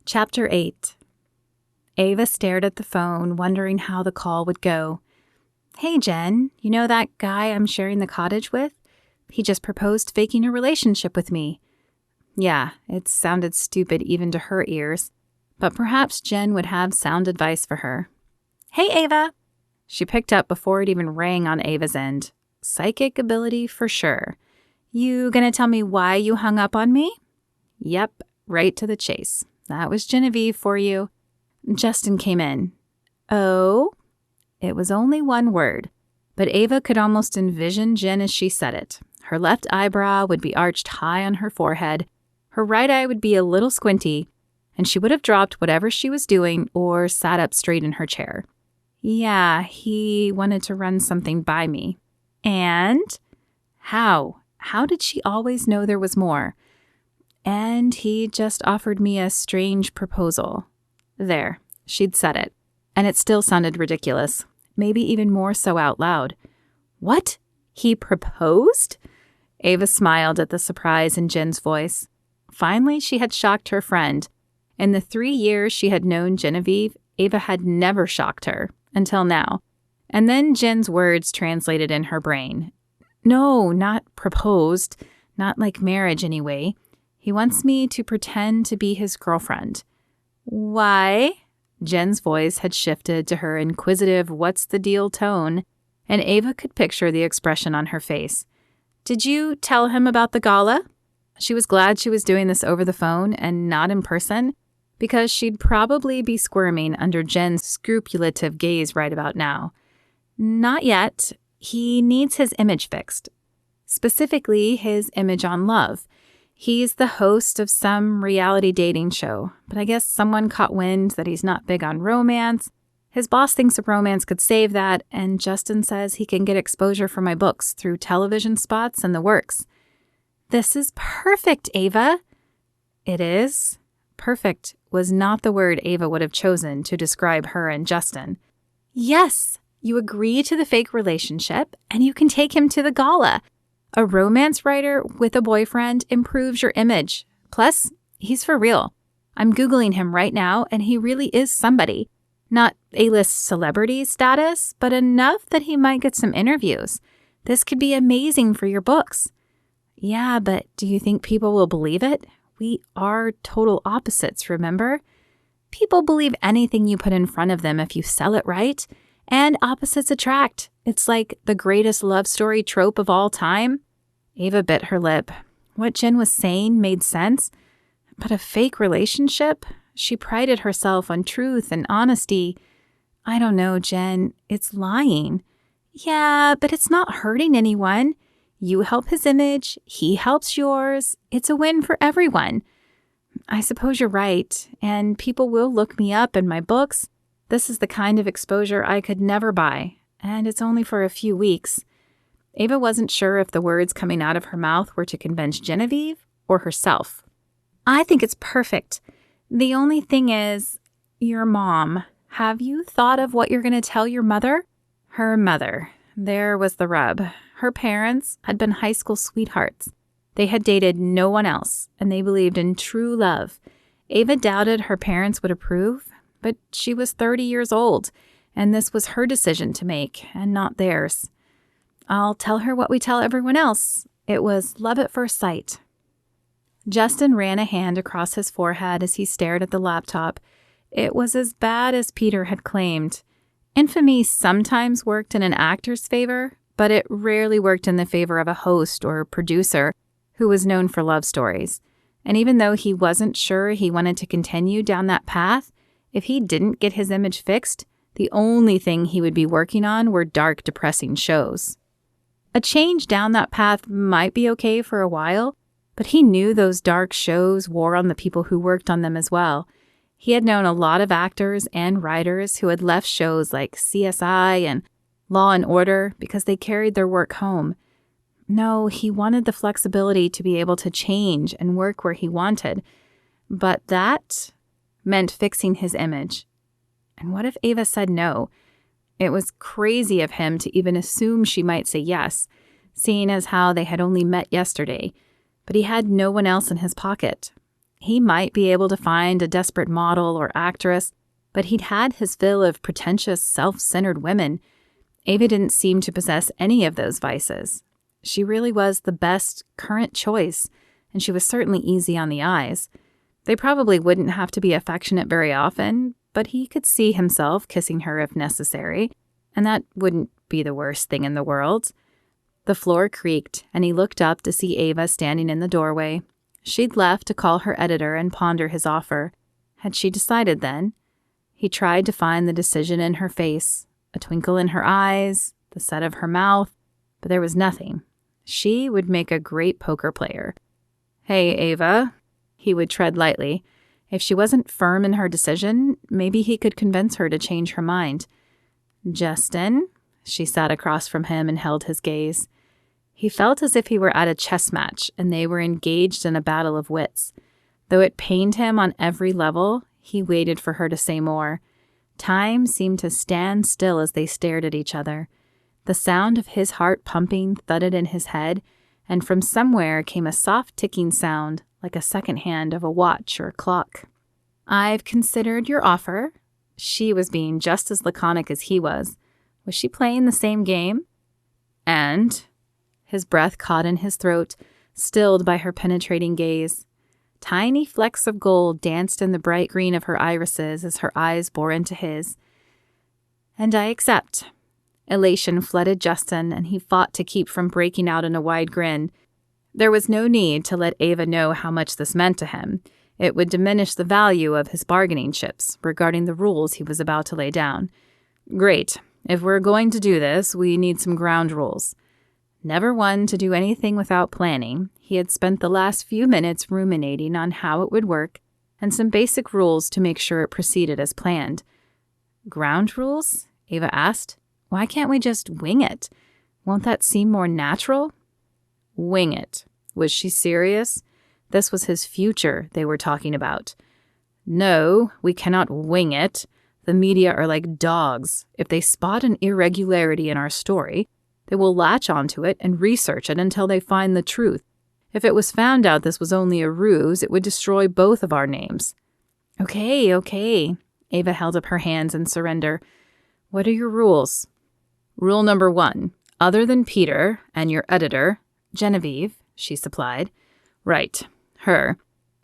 Chapter 8. Ava stared at the phone, wondering how the call would go. Hey, Jen, you know that guy I'm sharing the cottage with? He just proposed faking a relationship with me. Yeah, it sounded stupid even to her ears, but perhaps Jen would have sound advice for her. Hey, Ava. She picked up before it even rang on Ava's end. Psychic ability for sure. You gonna tell me why you hung up on me? Yep, right to the chase. That was Genevieve for you. Justin came in. Oh? It was only one word, but Ava could almost envision Jen as she said it. Her left eyebrow would be arched high on her forehead, her right eye would be a little squinty, and she would have dropped whatever she was doing or sat up straight in her chair. Yeah, he wanted to run something by me. And? How? How did she always know there was more? And he just offered me a strange proposal. There, she'd said it. And it still sounded ridiculous, maybe even more so out loud. What? He proposed? Ava smiled at the surprise in Jen's voice. Finally, she had shocked her friend. In the 3 years she had known Genevieve, Ava had never shocked her, until now. And then Jen's words translated in her brain. No, not proposed. Not like marriage, anyway. He wants me to pretend to be his girlfriend. Why? Jen's voice had shifted to her inquisitive what's the deal tone, and Ava could picture the expression on her face. Did you tell him about the gala? She was glad she was doing this over the phone and not in person, because she'd probably be squirming under Jen's scrupulative gaze right about now. Not yet. He needs his image fixed. Specifically, his image on love. He's the host of some reality dating show, but I guess someone caught wind that he's not big on romance. His boss thinks a romance could save that, and Justin says he can get exposure for my books through television spots and the works. This is perfect, Ava. It is. Perfect was not the word Ava would have chosen to describe her and Justin. Yes, you agree to the fake relationship, and you can take him to the gala. A romance writer with a boyfriend improves your image. Plus, he's for real. I'm Googling him right now, and he really is somebody. Not A-list celebrity status, but enough that he might get some interviews. This could be amazing for your books. Yeah, but do you think people will believe it? We are total opposites, remember? People believe anything you put in front of them if you sell it right. And opposites attract. It's like the greatest love story trope of all time. Ava bit her lip. What Jen was saying made sense. But a fake relationship? She prided herself on truth and honesty. I don't know, Jen. It's lying. Yeah, but it's not hurting anyone. You help his image. He helps yours. It's a win for everyone. I suppose you're right. And people will look me up in my books. This is the kind of exposure I could never buy, and it's only for a few weeks. Ava wasn't sure if the words coming out of her mouth were to convince Genevieve or herself. I think it's perfect. The only thing is, your mom. Have you thought of what you're going to tell your mother? Her mother. There was the rub. Her parents had been high school sweethearts. They had dated no one else, and they believed in true love. Ava doubted her parents would approve. But she was 30 years old, and this was her decision to make, and not theirs. I'll tell her what we tell everyone else. It was love at first sight. Justin ran a hand across his forehead as he stared at the laptop. It was as bad as Peter had claimed. Infamy sometimes worked in an actor's favor, but it rarely worked in the favor of a host or producer who was known for love stories. And even though he wasn't sure he wanted to continue down that path, if he didn't get his image fixed, the only thing he would be working on were dark, depressing shows. A change down that path might be okay for a while, but he knew those dark shows wore on the people who worked on them as well. He had known a lot of actors and writers who had left shows like CSI and Law and Order because they carried their work home. No, he wanted the flexibility to be able to change and work where he wanted, but that meant fixing his image. And what if Ava said no? It was crazy of him to even assume she might say yes, seeing as how they had only met yesterday, but he had no one else in his pocket. He might be able to find a desperate model or actress, but he'd had his fill of pretentious, self-centered women. Ava didn't seem to possess any of those vices. She really was the best current choice, and she was certainly easy on the eyes. They probably wouldn't have to be affectionate very often, but he could see himself kissing her if necessary, and that wouldn't be the worst thing in the world. The floor creaked, and he looked up to see Ava standing in the doorway. She'd left to call her editor and ponder his offer. Had she decided then? He tried to find the decision in her face, a twinkle in her eyes, the set of her mouth, but there was nothing. She would make a great poker player. "Hey, Ava," he would tread lightly. If she wasn't firm in her decision, maybe he could convince her to change her mind. "Justin?" She sat across from him and held his gaze. He felt as if he were at a chess match and they were engaged in a battle of wits. Though it pained him on every level, he waited for her to say more. Time seemed to stand still as they stared at each other. The sound of his heart pumping thudded in his head, and from somewhere came a soft ticking sound, like a second hand of a watch or a clock. "I've considered your offer." She was being just as laconic as he was. Was she playing the same game? "And?" His breath caught in his throat, stilled by her penetrating gaze. Tiny flecks of gold danced in the bright green of her irises as her eyes bore into his. "And I accept." Elation flooded Justin, and he fought to keep from breaking out in a wide grin. There was no need to let Ava know how much this meant to him. It would diminish the value of his bargaining chips regarding the rules he was about to lay down. "Great. If we're going to do this, we need some ground rules." Never one to do anything without planning, he had spent the last few minutes ruminating on how it would work and some basic rules to make sure it proceeded as planned. "Ground rules?" Ava asked. "Why can't we just wing it? Won't that seem more natural?" Wing it. Was she serious? This was his future they were talking about. "No, we cannot wing it. The media are like dogs. If they spot an irregularity in our story, they will latch onto it and research it until they find the truth. If it was found out this was only a ruse, it would destroy both of our names." Okay. Ava held up her hands in surrender. "What are your rules?" "Rule number 1. Other than Peter and your editor," Genevieve, she supplied. "Right. Her.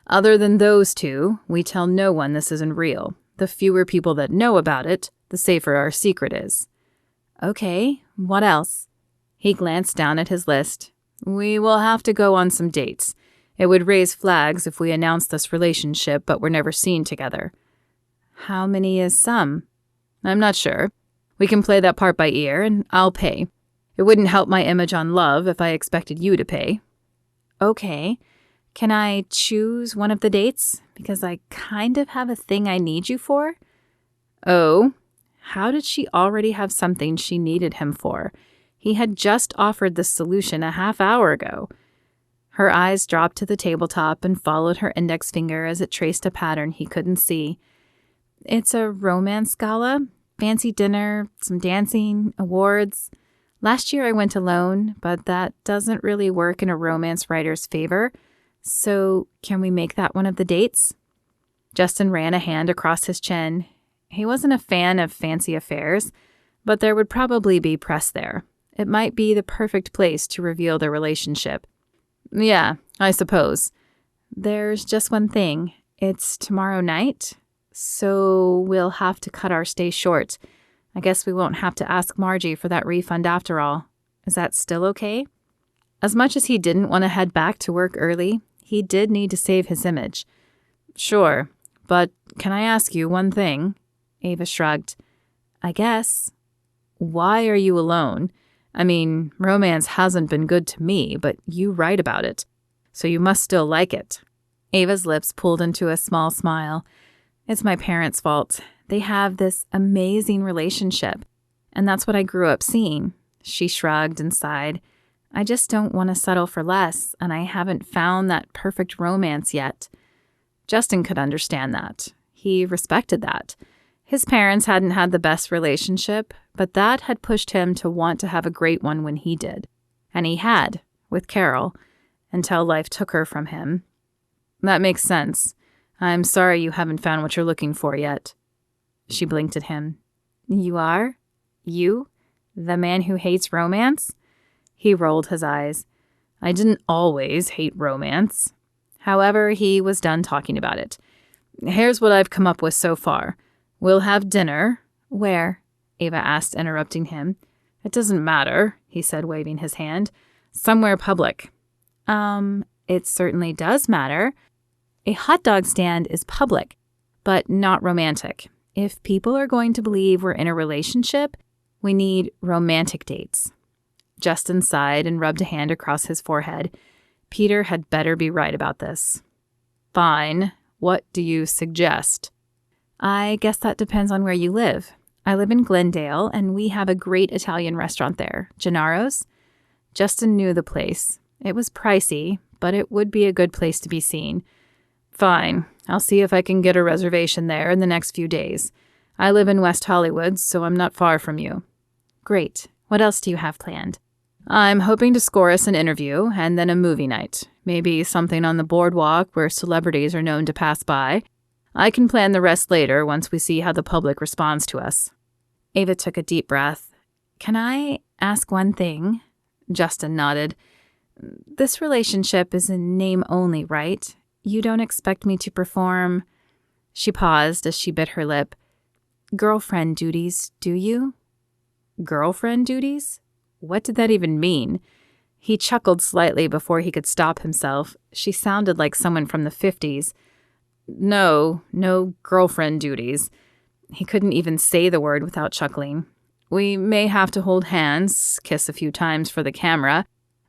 Other than those two, we tell no one this isn't real. The fewer people that know about it, the safer our secret is." "Okay. What else?" He glanced down at his list. "We will have to go on some dates. It would raise flags if we announced this relationship but were never seen together." "How many is some?" "I'm not sure. We can play that part by ear, and I'll pay. It wouldn't help my image on Love if I expected you to pay." "Okay. Can I choose one of the dates? Because I kind of have a thing I need you for." "Oh?" How did she already have something she needed him for? He had just offered this solution a half hour ago. Her eyes dropped to the tabletop and followed her index finger as it traced a pattern he couldn't see. "It's a romance gala. Fancy dinner, some dancing, awards. Last year I went alone, but that doesn't really work in a romance writer's favor. So can we make that one of the dates?" Justin ran a hand across his chin. He wasn't a fan of fancy affairs, but there would probably be press there. It might be the perfect place to reveal their relationship. "Yeah, I suppose." "There's just one thing. It's tomorrow night, so we'll have to cut our stay short. I guess we won't have to ask Margie for that refund after all. Is that still okay?" As much as he didn't want to head back to work early, he did need to save his image. "Sure, but can I ask you one thing?" Ava shrugged. "I guess." "Why are you alone? I mean, romance hasn't been good to me, but you write about it, so you must still like it." Ava's lips pulled into a small smile. "It's my parents' fault. They have this amazing relationship, and that's what I grew up seeing." She shrugged and sighed. "I just don't want to settle for less, and I haven't found that perfect romance yet." Justin could understand that. He respected that. His parents hadn't had the best relationship, but that had pushed him to want to have a great one when he did. And he had, with Carol, until life took her from him. That makes sense. I'm sorry you haven't found what you're looking for yet. She blinked at him. You are? You? The man who hates romance? He rolled his eyes. I didn't always hate romance. However, he was done talking about it. Here's what I've come up with so far. We'll have dinner. Where? Ava asked, interrupting him. It doesn't matter, he said, waving his hand. Somewhere public. It certainly does matter. A hot dog stand is public, but not romantic. If people are going to believe we're in a relationship, we need romantic dates. Justin sighed and rubbed a hand across his forehead. Peter had better be right about this. Fine. What do you suggest? I guess that depends on where you live. I live in Glendale, and we have a great Italian restaurant there, Gennaro's. Justin knew the place. It was pricey, but it would be a good place to be seen. Fine. I'll see if I can get a reservation there in the next few days. I live in West Hollywood, so I'm not far from you. Great. What else do you have planned? I'm hoping to score us an interview and then a movie night. Maybe something on the boardwalk where celebrities are known to pass by. I can plan the rest later once we see how the public responds to us. Ava took a deep breath. Can I ask one thing? Justin nodded. This relationship is in name only, right? You don't expect me to perform... She paused as she bit her lip. Girlfriend duties, do you? Girlfriend duties? What did that even mean? He chuckled slightly before he could stop himself. She sounded like someone from the 50s. No girlfriend duties. He couldn't even say the word without chuckling. We may have to hold hands, kiss a few times for the camera,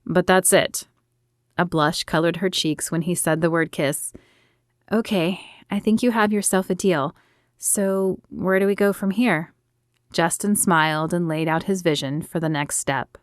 but that's it. A blush colored her cheeks when he said the word kiss. Okay, I think you have yourself a deal. So where do we go from here? Justin smiled and laid out his vision for the next step.